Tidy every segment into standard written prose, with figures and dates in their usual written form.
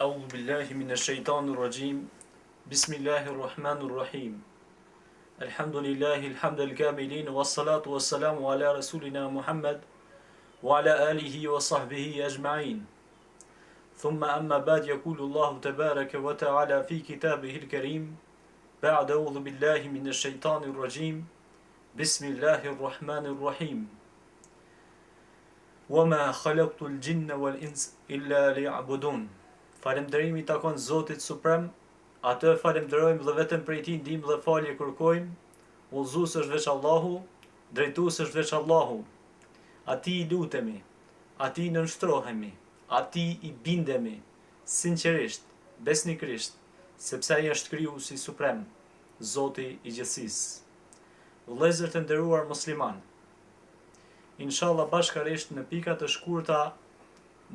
أعوذ بالله من الشيطان الرجيم بسم الله الرحمن الرحيم الحمد لله الحمد الكاملين والصلاة والسلام على رسولنا محمد وعلى آله وصحبه أجمعين ثم أما بعد يقول الله تبارك وتعالى في كتابه الكريم بعد أعوذ بالله من الشيطان الرجيم بسم الله الرحمن الرحيم وما خلقت الجن والإنس إلا ليعبدون. Falënderimi takon Zotit Suprem, atë falënderojmë dhe vetëm prej Tij ndihmë dhe falje kërkojmë. Udhëzues është veç Allahu, drejtues është veç Allahu. Atij i lutemi, atij nënshtrohemi, atij i bindemi sinqerisht, besnikrisht, sepse ai është krijuesi suprem, Zoti i gjithësisë. Vëllezër të nderuar musliman, inshallah bashkërisht në pika të shkurta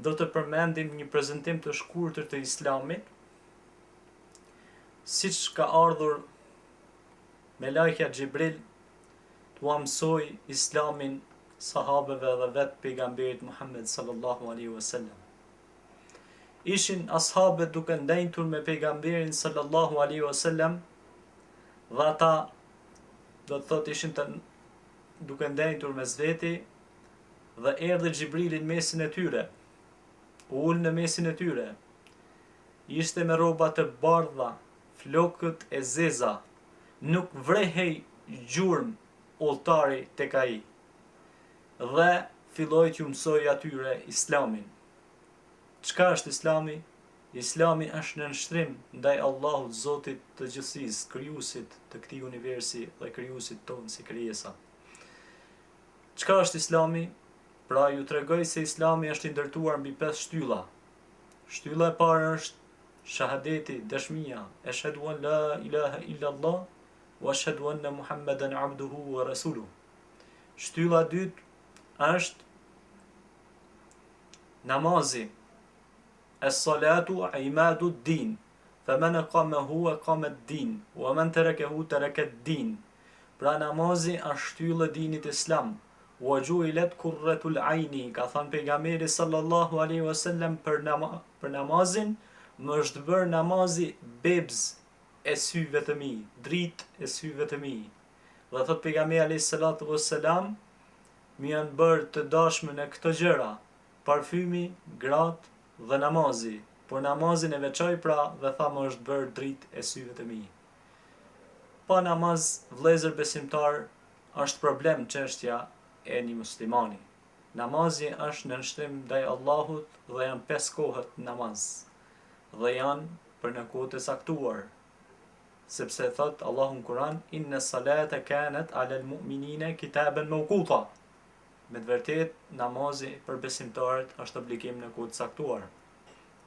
do të përmendim një prezantim të shkurtër të Islamit, siç ka ardhur me lajkja Xhibril t'u mësoi Islamin sahabeve dhe vetë pejgamberit Muhammed sallallahu alaihi wasallam. Ishin ashabët duke ndenjtur me pejgamberin sallallahu alaihi wasallam dhe ata do të thotë ishin duke ndenjtur mes veti dhe erdhi Xhibrili në mesin e tyre. Ullë në mesin e tyre, ishte me rroba të bardha, flokët e zeza, nuk vrehej gjurmë udhëtari tek ai, dhe filloi t'ju mësoj atyre Islamin. Çka është Islami? Islami është nënshtrim ndaj Allahut Zotit të gjithësisë, krijuesit të këtij universi dhe krijuesit tonë si krijesa. Çka është Islami? Pra ju tregoj se Islami është i ndërtuar mbi 5 shtylla. Shtylla e parë është shahadeti, dëshmia, ashhadu an la ilaha illa Allah wa ashhadu anna Muhammeden abduhu wa rasuluhu. Shtylla e dytë është namazi. Es-salatu imadu d-din, faman aqamahu aqama d-din, wa man tarakahu taraka d-din. Pra namazi është shtylla e dinit Islam. Wa ju'ilat qurratul aini, ka thënë pejgamberi sallallahu alaihi wasallam për namazin, më është bërë namazi bebz e syve të mi, dritë e syve të mi. Dhe thot pejgamberi alaihi salatu wassalam, më janë bërë të dashme në këto gjëra, parfymi, gratë dhe namazi, por namazin e veçoj pra dhe tha më është bërë dritë e syve të mi. Pa namaz, vëllezër besimtar, është problem çështja e një muslimani. Namazi është në nënshtrim ndaj Allahut dhe janë 5 kohët namaz. Dhe janë për në kohët e saktuar. Sepse thot Allahu në Kur'an, inna salata kanat 'alal mu'minina kitaban mawquta. Me të vërtet, namazi për besimtarët është obligim në kohët saktuar.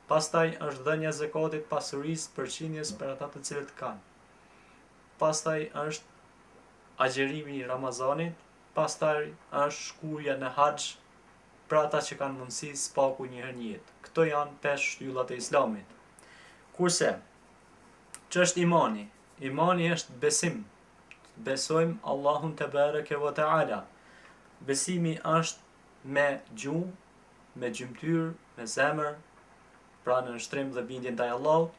Pastaj është dhënia e zakatit pasurisë përqindjes për ata të cilët kanë. Pastaj është agjerimi i Ramazanit. Pastaj është shkurja në haxh për ata që kanë mundësi spaku një herë në jetë. Këto janë 5 shtyllat e Islamit. Kurse, ç'është imani? Imani është besim. Besojmë Allahun te bareke ve taala. Besimi është me gjuhë, me gjymtyr, me zemër, pra në nënshtrim dhe bindje ndaj Allahut,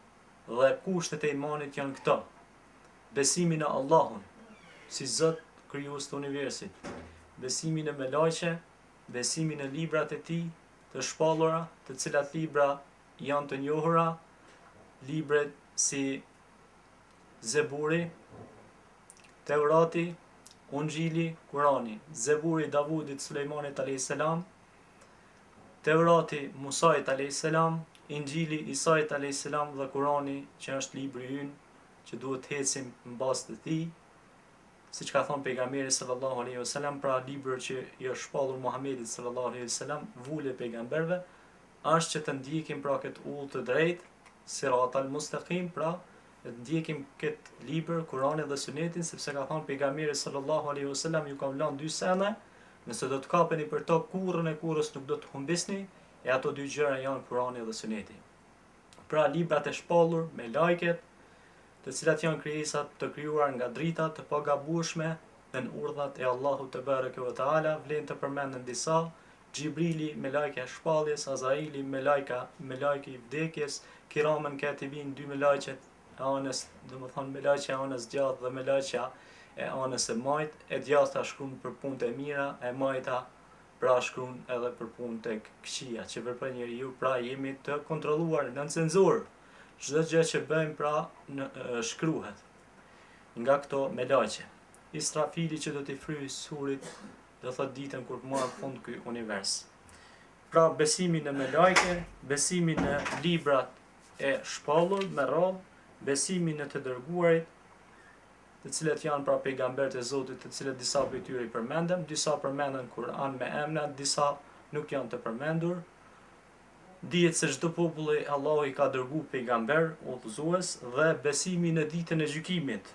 dhe kushtet e imanit janë këto. Besimi në Allahun si Zot krijues të universit, besimi në melaqe, besimi në librat e tij të shpallura, të cilat libra janë të njohura, libret si Zeburi, Teurati, Ungjili, Kurani. Zeburi Davudit Sulejmanit a.s., Teurati Musait a.s., Ingjili Isait a.s. dhe Kurani që është libri ynë që duhet të ecim mbas të tij. Siç ka thënë pejgamberi sallallahu alaihi wasallam, pra libri që i është shpallur Muhamedit sallallahu alaihi wasallam, vule pejgamberve, është që të ndjekim pra këtë udhë të drejtë, siratal mustaqim, pra të ndjekim këtë libër, Kur'anin dhe Sunetin, sepse ka thënë pejgamberi sallallahu alaihi wasallam, ju kam lënë 2 sene, nëse do të kapeni për to kurrën e kurrës nuk do të humbisni, e ato 2 gjëra janë Kur'ani dhe Suneti. Pra librat e shpallur me lajket, të cilat janë krijesat të krijuar nga drita të pagabueshme në urdhat e Allahut te bareke ve taala, vlen të përmenden disa, Gjibrili me lajke e shpalljes, Azaili me lajke i vdekjes, Kiramen katibin, dy me lajqet e anës, domethënë me lajqe e anës djathtë dhe me lajqe e anës e majt, e djathta shkruan për punët e mira, e majta pra shkruan edhe për punët e këqija që vepron njeriu, pra jemi të kontrolluar në cenzur. Çdo gjë që bëjmë pra shkruhet nga këto me lajqe. Israfili që do t'i fryjë surit, do thot ditën kur marr fund ky univers. Pra besimi në me lajke, besimi në librat e shpallur me radhë, besimi në të dërguarit, të cilët janë pra pejgamberët e Zotit, të cilët disa prej tyre i përmendëm, disa përmenden Kur'an me emra, disa nuk janë të përmendur. Dihet se çdo populli Allahu i ka dërguar pejgamber, udhëzues, dhe besimi në ditën e gjykimit.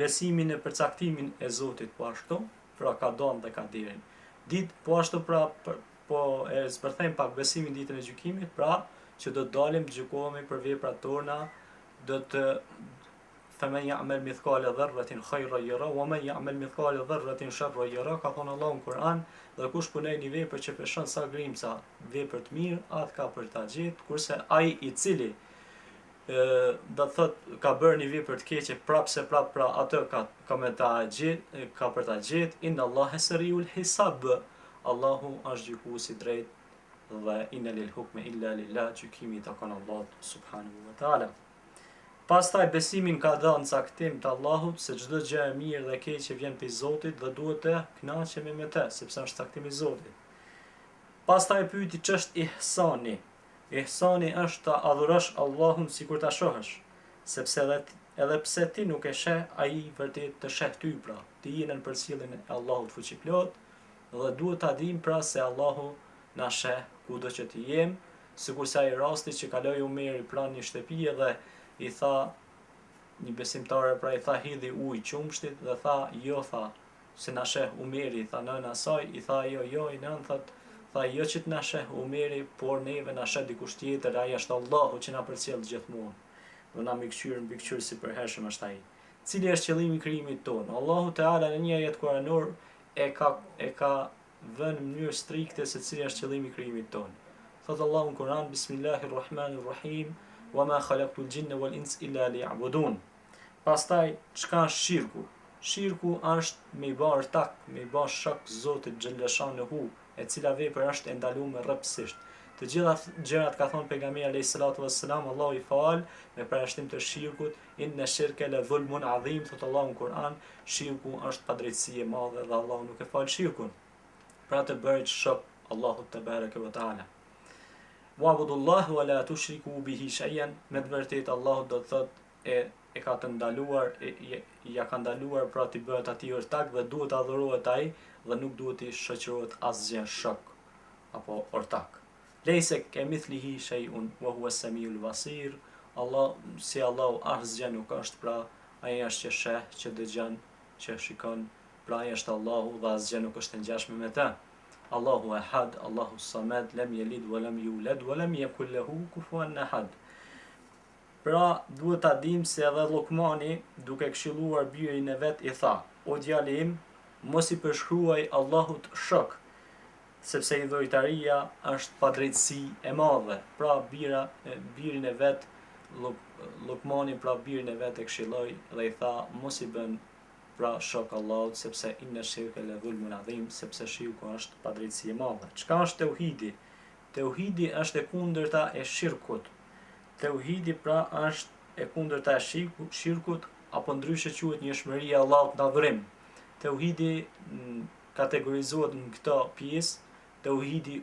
Besimi në përcaktimin e Zotit po ashtu, pra ka don dhe ka dirin. Ditë po ashtu pra po e zbërthejmë pak besimin ditën e gjykimit, pra që do të dalim të gjykohemi për veprat tona, do të فَمَنْ يَعْمَلْ مِثْقَالَ ذَرَّةٍ خَيْرًا يَرَهُ وَمَنْ يَعْمَلْ مِثْقَالَ ذَرَّةٍ شَرًّا يَرَهُ, ka thonë Allahu në Kur'an, dhe kush punoj një vepër që peshon sa grimca vepër të mirë, atë ka për ta gjetë, kurse ai i cili do thot ka bërë një vepër të keqe prapse prap pra atë ka me ta gjetë, ka për ta gjetë. Inna Allahe sariul hisab, Allahu është gjykuesi i drejtë dhe inna lil hukmi illa lillah, gjykimi i takon Allahut subhanahu wa taala. Pastaj besimin ka dhënë caktim të Allahut se çdo gjë e mirë dhe e keqe vjen prej Zotit dhe duhet të kënaqemi me të, sepse është caktim i Zotit. Pastaj pyeti ç'është ihsani. Ihsani është ta adhurosh Allahun sikur ta shohësh, sepse edhe pse ti nuk e sheh, ai vërtet të sheh ty pra. Ti je në përcjelljen e Allahut fuqiplot dhe duhet ta dim pra se Allahu na sheh kudo që të jem, sikur sa i rasti që kaloi Umeri pranë një shtëpie dhe i tha një besimtare, pra i tha hidhi ujë qumshtit dhe tha jo, tha se na sheh Umeri, tha nëna saj, i tha jo i nën, tha jo që të na sheh Umeri, por neve na sheh dikush tjetër, ai është Allahu që na përcjell gjithmonë dhe na mbikëqyr si përhershëm është ai. Cili është qëllimi i krijimit tonë? Allahu Teala në një ajet kuranor e ka vënë në mënyrë strikte se cili është qëllimi i krijimit tonë. Thot Allahu në Kur'an, Bismillahirrahmanirrahim, وَمَا خَلَقْتُ الْجِنَّ وَالْإِنسَ إِلَّا لِيَعْبُدُونَ. Pastaj çka është shirku? Shirku është me i bërë tak, me i bërë shok Zotit xhallashanehu, e cila vepër është e ndaluar rrepsisht. Të gjitha gjërat ka thonë pejgamberi alayhis salatu wassalam, Allahu i fal me parashtim të shirkut, inna shirka la dhulmun adhim, thot Allahu në Kur'an, shirku është padrejtësi e madhe dhe Allahu nuk e fal shirkun. Pra të bëhet shok Allahut te bareke ve taala. Wa'budullahu wa la tushriku bihi shay'an, me të vërtetë Allahu do të thotë e ka të ndaluar, ja ka ndaluar pra të bëhet atij ortak dhe duhet adhurohet ai dhe nuk duhet i shoqërohet asgjë shok apo ortak. Lejse kemithlihi shay'un wa huwa as-sami'ul basir, Allahu asgjë nuk është, pra ai është që sheh, që dëgjon, që shikon, pra ai është Allahu dhe asgjë nuk është e ngjashme me të. Allahu ahad, Allahu samad, lam yalid wa lam yulad wa lam yakul lahu kufuwan ahad. Pra duhet ta dim se edhe Lukmani, duke këshilluar birin e vet, i tha: O djali im, mos i përshkruaj Allahut shok, sepse idhujtaria është padrejtësi e madhe. Pra birin e vet, Lukmani pra birin e vet e këshilloi dhe i tha mos i bën pra shok Allahut, sepse inna shirka la dhulmun adhim, sepse shirku është padrejtësi e madhe. Çka është tauhidi? Tauhidi është e kundërta e shirkut. Tauhidi pra është e kundërta e shirkut, apo ndryshe quhet njëshmëria e Allahut në adhurim. Tauhidi kategorizohet në këto pjesë: tauhidi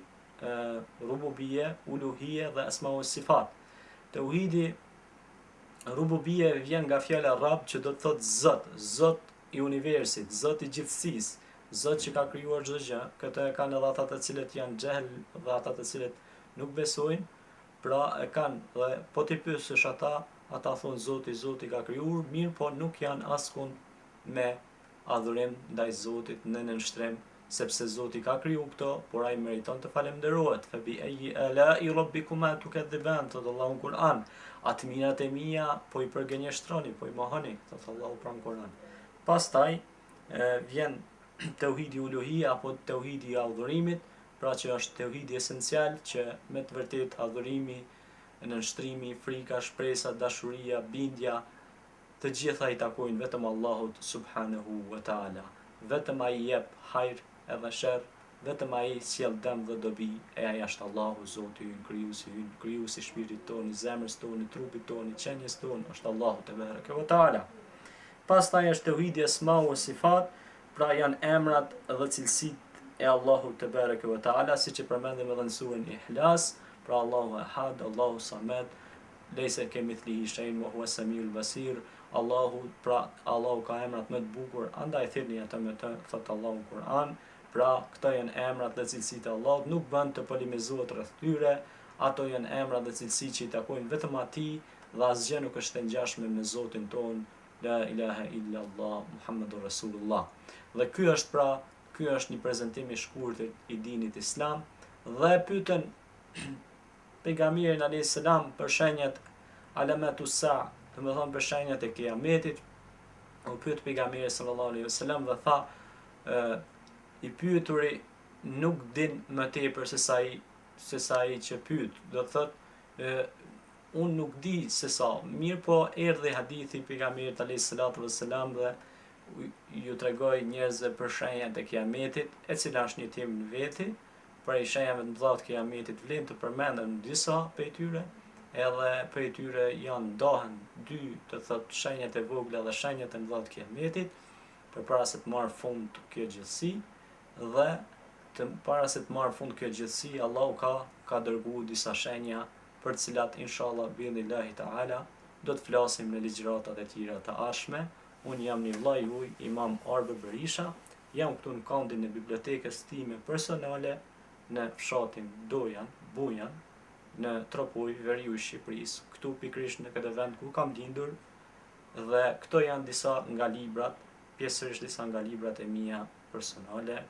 rububie, uluhie dhe asma wa sifat. Tauhidi rububie vjen nga fjala arab që do të thotë Zot, Zot i universit, Zot i gjithësisë, Zot që ka krijuar çdo gjë. Këtë e kanë edhe ata të cilët janë xehel dhe ata të cilët nuk besojnë, pra e kanë dhe po ti pyesësh ata thonë Zoti ka krijuar, mirë, po nuk janë askund me adhurim ndaj Zotit në nënshtrim, sepse Zoti ka krijuar këto, por ai meriton të falenderohet. Fa bi ayyi ala'i rabbikuma tukadhiban, thot Allahu në Kur'an. Atë mirat e mia po i përgënjeshtroni, po i mohoni, thot Allahu pranë Kur'an. Pastaj vjen tauhidi uluhia apo tauhidi i adhurimit, pra që është tauhidi esencial që me të vërtet adhurimi, nënshtrimi, frika, shpresa, dashuria, bindja, të gjitha i takojnë vetëm Allahut subhanahu wa taala. Vetëm ai jep hajër edhe sherr, vetëm ai sjell dëm dhe dobi, e ai është Allahu Zoti ynë, krijuesi i shpirtit tonë, i zemrës tonë, i trupit tonë, i qenies tonë, është Allahu te bareke ve taala. Pastaj është tauhidi esma u sifat, pra janë emrat dhe cilësitë e Allahu te bareke ve taala, siç e përmendëm edhe në surën Ihlas, pra Allahu Ahad, Allahu Samed, leysa kemithlihi shay'un wa huwa samiul basir. Allahu ka emrat më të bukur, andaj thirrni ata me të, thot Allahu në Kur'an. Pra këto janë emrat dhe cilësitë e Allahut, nuk bën të polemizohet rreth tyre, ato janë emrat dhe cilësitë që i takojnë vetëm atij dhe asgjë nuk është e ngjashme me Zotin ton, la ilaha illa Allah, Muhammedur Rasulullah. Dhe ky është një prezantim i shkurtër i dinit Islam, dhe pyetën pejgamberin alayhis salam për shenjat alametus sa, do të thonë për shenjat e kiametit. U pyet pejgamberi sallallahu alaihi wasallam dhe tha, i pyeturi nuk din më tepër se sa ai që pyet, do të thotë unë nuk di se sa, mirë po erdhi hadithi pejgamberit alayhis salatu wassalam dhe ju tregoi njerëzve për shenjat e kiametit, e cila është një temë në veti. Për shenjave të mëdha të kiametit vlen të përmenden disa prej tyre, edhe prej tyre janë ndahen dy, të thotë shenjat e vogla dhe shenjat e mëdha të kiametit, përpara se të marrë fund kjo gjësi, dhe para se të marrë fund kjo gjësi, Allahu ka dërguar disa shenja për të cilat inshallah bi'idhnillahi ta'ala do të flasim në ligjëratat e tjera të ardhshme. Unë jam një vllai juaj, Imam Arbe Berisha, jam këtu në kondin e bibliotekës time personale në fshatin Bujan, në Tropuj, veriu i Shqipërisë, këtu pikërisht në këtë vend ku kam lindur, dhe këto janë disa nga librat, pjesërisht disa nga librat e mia personale.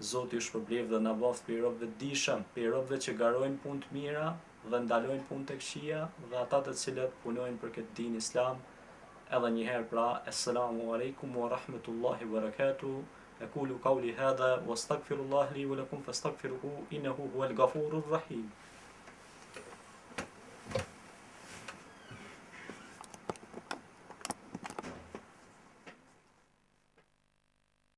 Zoti ju shpërblev dhe na boft për robëve të dijshëm, për robëve që garojnë punë të mira dhe ndalojnë punë të këqija, dhe ata të cilët punojnë për këtë din Islam. Edhe një herë pra, assalamu alaikum wa rahmetullahi wa barakatuh. Aqulu qawli hadha wa astaghfirullah li wa lakum fastaghfiruhu innahu huwal ghafurur rahim.